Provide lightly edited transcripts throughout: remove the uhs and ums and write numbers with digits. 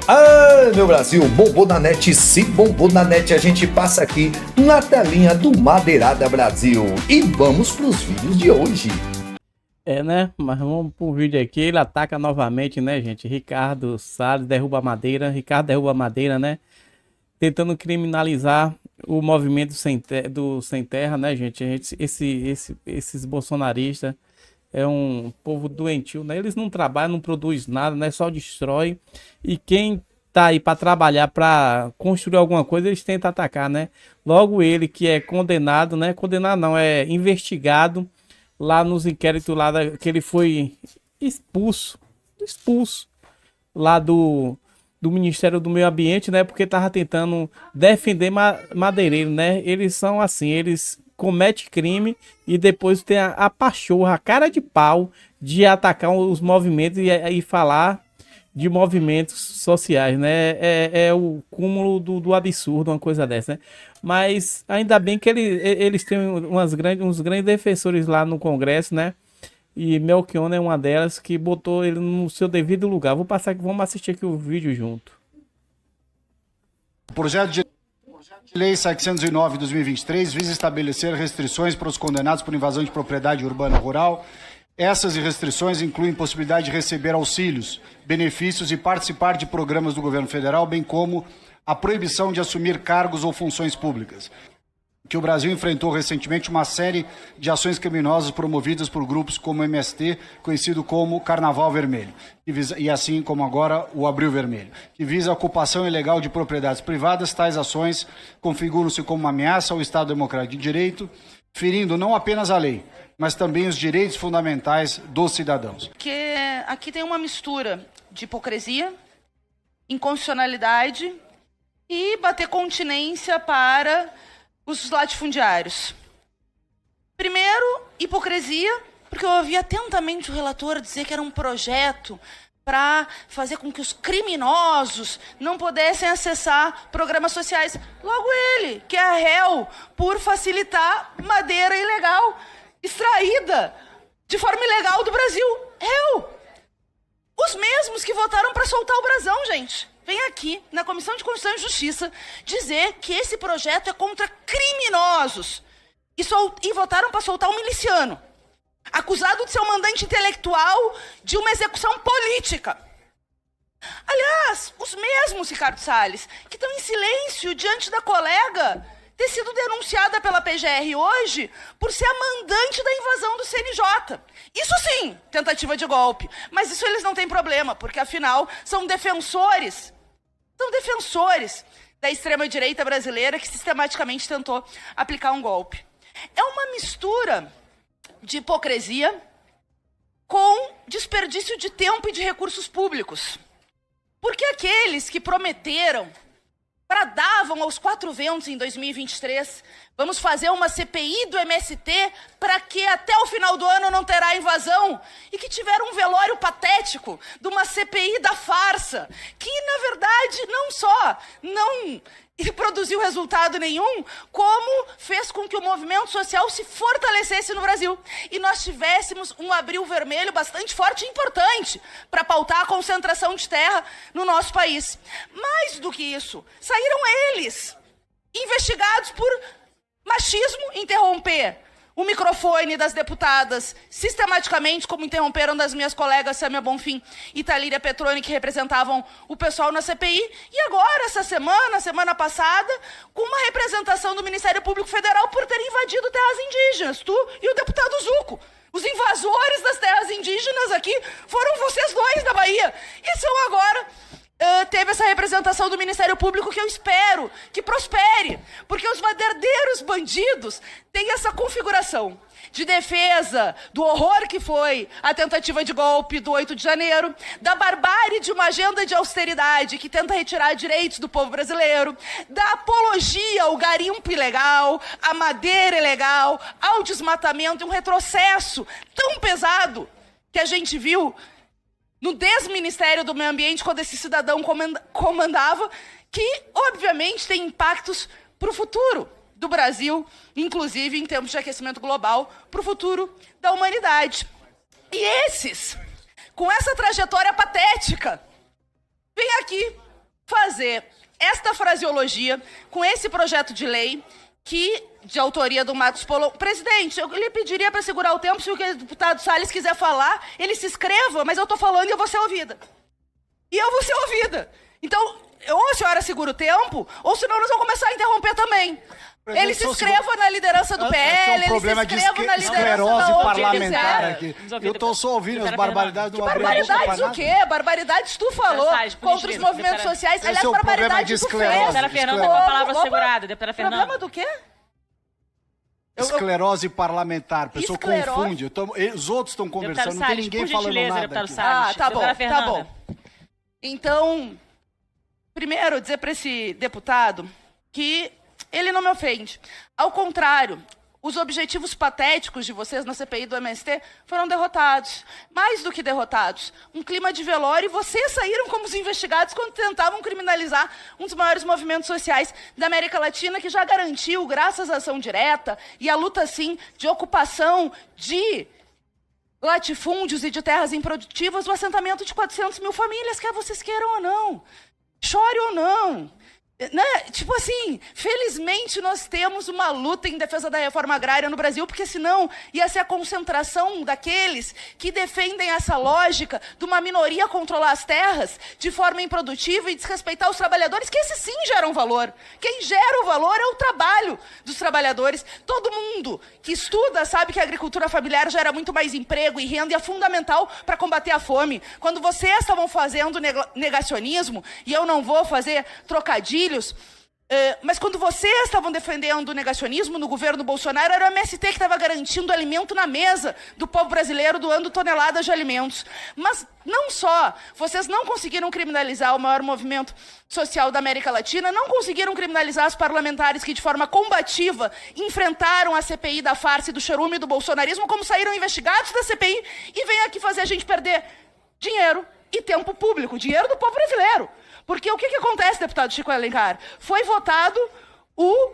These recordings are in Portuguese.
Ah, meu Brasil, bombou na net, se bombou na net, a gente passa aqui na telinha do Madeirada Brasil. E vamos pros vídeos de hoje. Né? Mas vamos pro vídeo aqui. Ele ataca novamente, né, gente? Ricardo Salles derruba a Madeira. Ricardo derruba a Madeira, né? Tentando criminalizar o movimento do Sem Terra, né, gente? Esses bolsonaristas é um povo doentio, né? Eles não trabalham, não produzem nada, né? Só destrói. E quem tá aí para trabalhar, para construir alguma coisa, eles tentam atacar, né? Logo ele que é condenado, né? Condenado não, é investigado lá nos inquéritos lá que ele foi expulso lá do Ministério do Meio Ambiente, né? Porque tava tentando defender madeireiro, né? Eles são assim, eles cometem crime e depois tem a pachorra, a cara de pau de atacar os movimentos e falar de movimentos sociais, né? É o cúmulo do absurdo, uma coisa dessa, né? Mas ainda bem que eles têm uns grandes defensores lá no Congresso, né? E Melchior é uma delas que botou ele no seu devido lugar. Vamos assistir aqui o vídeo junto. O projeto de Lei 709 de 2023 visa estabelecer restrições para os condenados por invasão de propriedade urbana rural. Essas restrições incluem possibilidade de receber auxílios, benefícios e participar de programas do governo federal, bem como a proibição de assumir cargos ou funções públicas. Que o Brasil enfrentou recentemente uma série de ações criminosas promovidas por grupos como o MST, conhecido como Carnaval Vermelho, e assim como agora o Abril Vermelho, que visa a ocupação ilegal de propriedades privadas. Tais ações configuram-se como uma ameaça ao Estado Democrático de Direito, ferindo não apenas a lei, mas também os direitos fundamentais dos cidadãos. Que aqui tem uma mistura de hipocrisia, inconstitucionalidade e bater continência para os latifundiários. Primeiro, hipocrisia, porque eu ouvi atentamente o relator dizer que era um projeto para fazer com que os criminosos não pudessem acessar programas sociais. Logo ele, que é réu por facilitar madeira ilegal, extraída de forma ilegal do Brasil. Réu! Os mesmos que votaram para soltar o brasão, gente. Vem aqui, na Comissão de Constituição e Justiça, dizer que esse projeto é contra criminosos. E votaram para soltar um miliciano, acusado de ser um mandante intelectual de uma execução política. Aliás, os mesmos, Ricardo Salles, que estão em silêncio diante da colega ter sido denunciada pela PGR hoje por ser a mandante da invasão do CNJ. Isso sim, tentativa de golpe. Mas isso eles não têm problema, porque afinal são defensores da extrema-direita brasileira que sistematicamente tentou aplicar um golpe. É uma mistura de hipocrisia com desperdício de tempo e de recursos públicos. Porque aqueles que prometeram, bradavam aos quatro ventos em 2023, vamos fazer uma CPI do MST para que até o final do ano não terá invasão, e que tiveram um velório patético de uma CPI da farsa, que na verdade não só não produziu resultado nenhum, como fez com que o movimento social se fortalecesse no Brasil. E nós tivéssemos um abril vermelho bastante forte e importante para pautar a concentração de terra no nosso país. Mais do que isso, saíram eles, investigados por machismo, interromper o microfone das deputadas sistematicamente, como interromperam das minhas colegas Sâmia Bonfim e Thalíria Petroni, que representavam o pessoal na CPI, e agora, essa semana passada, com uma representação do Ministério Público Federal por ter invadido terras indígenas, tu e o deputado Zucco. Os invasores das terras indígenas aqui foram vocês dois da Bahia, e são agora... teve essa representação do Ministério Público que eu espero que prospere, porque os verdadeiros bandidos têm essa configuração de defesa do horror que foi a tentativa de golpe do 8 de janeiro, da barbárie de uma agenda de austeridade que tenta retirar direitos do povo brasileiro, da apologia ao garimpo ilegal, à madeira ilegal, ao desmatamento, e um retrocesso tão pesado que a gente viu no desministério do Meio Ambiente, quando esse cidadão comandava, que, obviamente, tem impactos para o futuro do Brasil, inclusive em termos de aquecimento global, para o futuro da humanidade. E esses, com essa trajetória patética, vêm aqui fazer esta fraseologia com esse projeto de lei de autoria do Marcos Polo. Presidente, eu lhe pediria para segurar o tempo, se o deputado Salles quiser falar, ele se inscreva, mas eu estou falando e eu vou ser ouvida. E eu vou ser ouvida. Então, ou a senhora segura o tempo, ou senão nós vamos começar a interromper também. Ele se inscreva na liderança do PL, ele se inscreva na liderança da parlamentar aqui. Eu estou só ouvindo as barbaridades do Gabriel. Barbaridades o quê? Barbaridades tu falou contra os movimentos sociais. Aliás, barbaridades tu fez. Deputada Fernanda, com a palavra segurada. Deputada Fernanda. Problema do quê? Esclerose parlamentar, a pessoa confunde. Os outros estão conversando, não tem ninguém falando nada aqui. Tá bom. Então, primeiro, dizer para esse deputado que ele não me ofende. Ao contrário, os objetivos patéticos de vocês na CPI do MST foram derrotados. Mais do que derrotados. Um clima de velório, e vocês saíram como os investigados quando tentavam criminalizar um dos maiores movimentos sociais da América Latina, que já garantiu, graças à ação direta e à luta, sim, de ocupação de latifúndios e de terras improdutivas, o assentamento de 400 mil famílias, quer vocês queiram ou não. Chore ou não. Né? Tipo assim, felizmente nós temos uma luta em defesa da reforma agrária no Brasil, porque senão ia ser a concentração daqueles que defendem essa lógica de uma minoria controlar as terras de forma improdutiva e desrespeitar os trabalhadores, que esses sim geram valor. Quem gera o valor é o trabalho dos trabalhadores. Todo mundo que estuda sabe que a agricultura familiar gera muito mais emprego e renda e é fundamental para combater a fome. Quando vocês estavam fazendo negacionismo, e eu não vou fazer trocadilhos, mas quando vocês estavam defendendo o negacionismo no governo Bolsonaro, era o MST que estava garantindo alimento na mesa do povo brasileiro, doando toneladas de alimentos. Mas não só, vocês não conseguiram criminalizar o maior movimento social da América Latina, não conseguiram criminalizar os parlamentares que de forma combativa enfrentaram a CPI da farsa e do chorume do bolsonarismo, como saíram investigados da CPI e vêm aqui fazer a gente perder dinheiro e tempo público, dinheiro do povo brasileiro. Porque o que acontece, deputado Chico Alencar? Foi votado o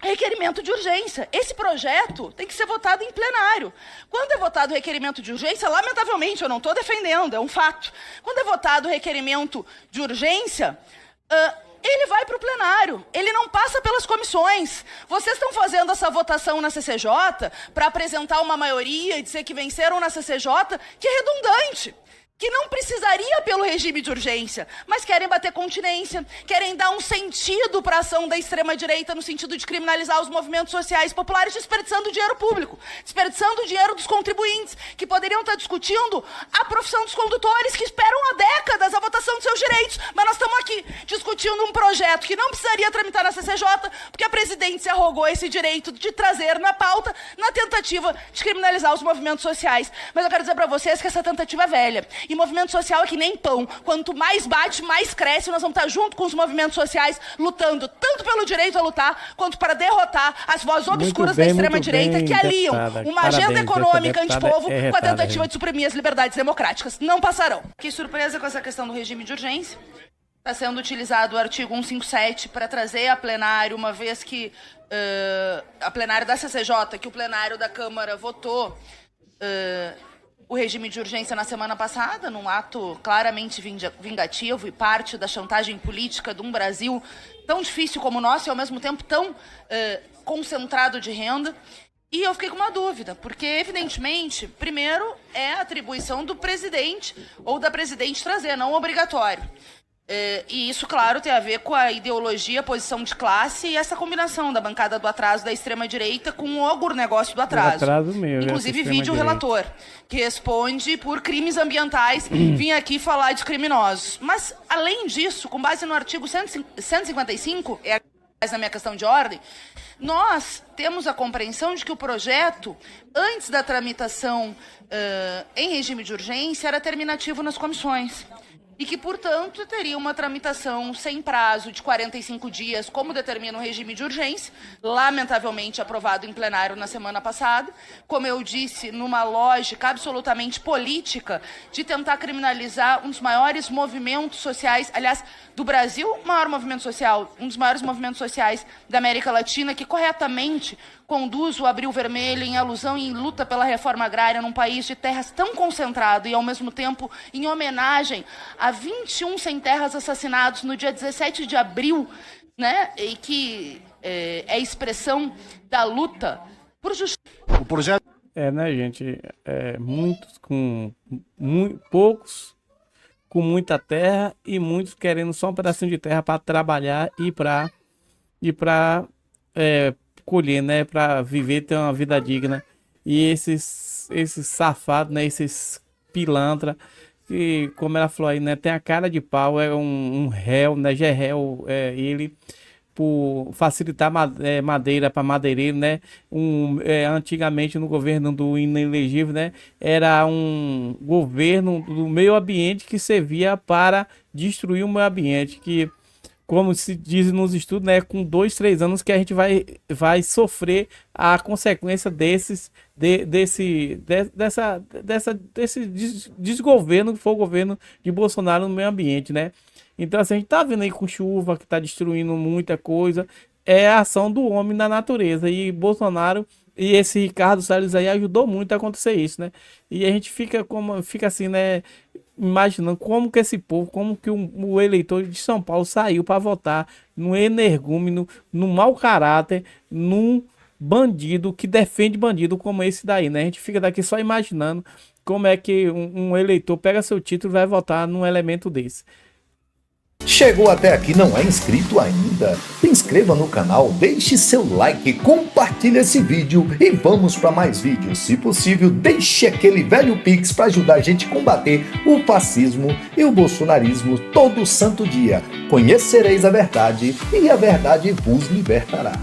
requerimento de urgência. Esse projeto tem que ser votado em plenário. Quando é votado o requerimento de urgência, lamentavelmente, eu não estou defendendo, é um fato. Quando é votado o requerimento de urgência, ele vai para o plenário, ele não passa pelas comissões. Vocês estão fazendo essa votação na CCJ para apresentar uma maioria e dizer que venceram na CCJ, que é redundante. Que não precisaria pelo regime de urgência, mas querem bater continência, querem dar um sentido para a ação da extrema-direita no sentido de criminalizar os movimentos sociais populares, desperdiçando o dinheiro público, desperdiçando o dinheiro dos contribuintes, que poderiam estar discutindo a profissão dos condutores, que esperam há décadas a votação dos seus direitos, mas nós estamos aqui discutindo um projeto que não precisaria tramitar na CCJ, porque a presidente se arrogou esse direito de trazer na pauta, na tentativa de criminalizar os movimentos sociais. Mas eu quero dizer para vocês que essa tentativa é velha. E movimento social é que nem pão. Quanto mais bate, mais cresce. Nós vamos estar junto com os movimentos sociais, lutando tanto pelo direito a lutar, quanto para derrotar as vozes obscuras da extrema-direita que aliam uma agenda econômica antipovo com a tentativa de suprimir as liberdades democráticas. Não passarão. Fiquei surpresa com essa questão do regime de urgência. Está sendo utilizado o artigo 157 para trazer a plenário, uma vez que a plenário da CCJ, que o plenário da Câmara votou o regime de urgência na semana passada, num ato claramente vingativo e parte da chantagem política de um Brasil tão difícil como o nosso e, ao mesmo tempo, tão concentrado de renda. E eu fiquei com uma dúvida, porque, evidentemente, primeiro é a atribuição do presidente ou da presidente trazer, não obrigatório. E isso, claro, tem a ver com a ideologia, a posição de classe e essa combinação da bancada do atraso da extrema-direita com o agronegócio do atraso. Inclusive, vídeo relator, que responde por crimes ambientais, vim aqui falar de criminosos. Mas, além disso, com base no artigo 155, na minha questão de ordem, nós temos a compreensão de que o projeto, antes da tramitação em regime de urgência, era terminativo nas comissões. E que, portanto, teria uma tramitação sem prazo de 45 dias, como determina o regime de urgência, lamentavelmente aprovado em plenário na semana passada, como eu disse, numa lógica absolutamente política de tentar criminalizar um dos maiores movimentos sociais, aliás, do Brasil, o maior movimento social, um dos maiores movimentos sociais da América Latina, que corretamente conduz o Abril Vermelho em alusão e em luta pela reforma agrária num país de terras tão concentrado e, ao mesmo tempo, em homenagem a 21 sem-terras assassinados no dia 17 de abril, né? E que é expressão da luta por justiça. O projeto... Né, gente? Muitos poucos com muita terra e muitos querendo só um pedacinho de terra para trabalhar e para colher, né? Para viver, ter uma vida digna. E esses safados, né? Esses pilantra, que, como ela falou aí, né? Tem a cara de pau, é um réu, né? Já é réu, ele, por facilitar madeira para madeireiro, né? Antigamente, no governo do inelegível, né? Era um governo do meio ambiente que servia para destruir o meio ambiente, que, como se diz nos estudos, né, com 2, 3 anos que a gente vai sofrer a consequência desse desgoverno que foi o governo de Bolsonaro no meio ambiente, né? Então, assim, a gente tá vendo aí com chuva que tá destruindo muita coisa, é a ação do homem na natureza, e Bolsonaro e esse Ricardo Salles aí ajudou muito a acontecer isso, né? E a gente fica assim, né, imaginando como que esse povo, como que o eleitor de São Paulo saiu para votar num energúmeno, num mau caráter, num bandido que defende bandido como esse daí, né? A gente fica daqui só imaginando como é que um eleitor pega seu título e vai votar num elemento desse. Chegou até aqui e não é inscrito ainda? Se inscreva no canal, deixe seu like, compartilhe esse vídeo e vamos para mais vídeos. Se possível, deixe aquele velho pix para ajudar a gente a combater o fascismo e o bolsonarismo todo santo dia. Conhecereis a verdade e a verdade vos libertará.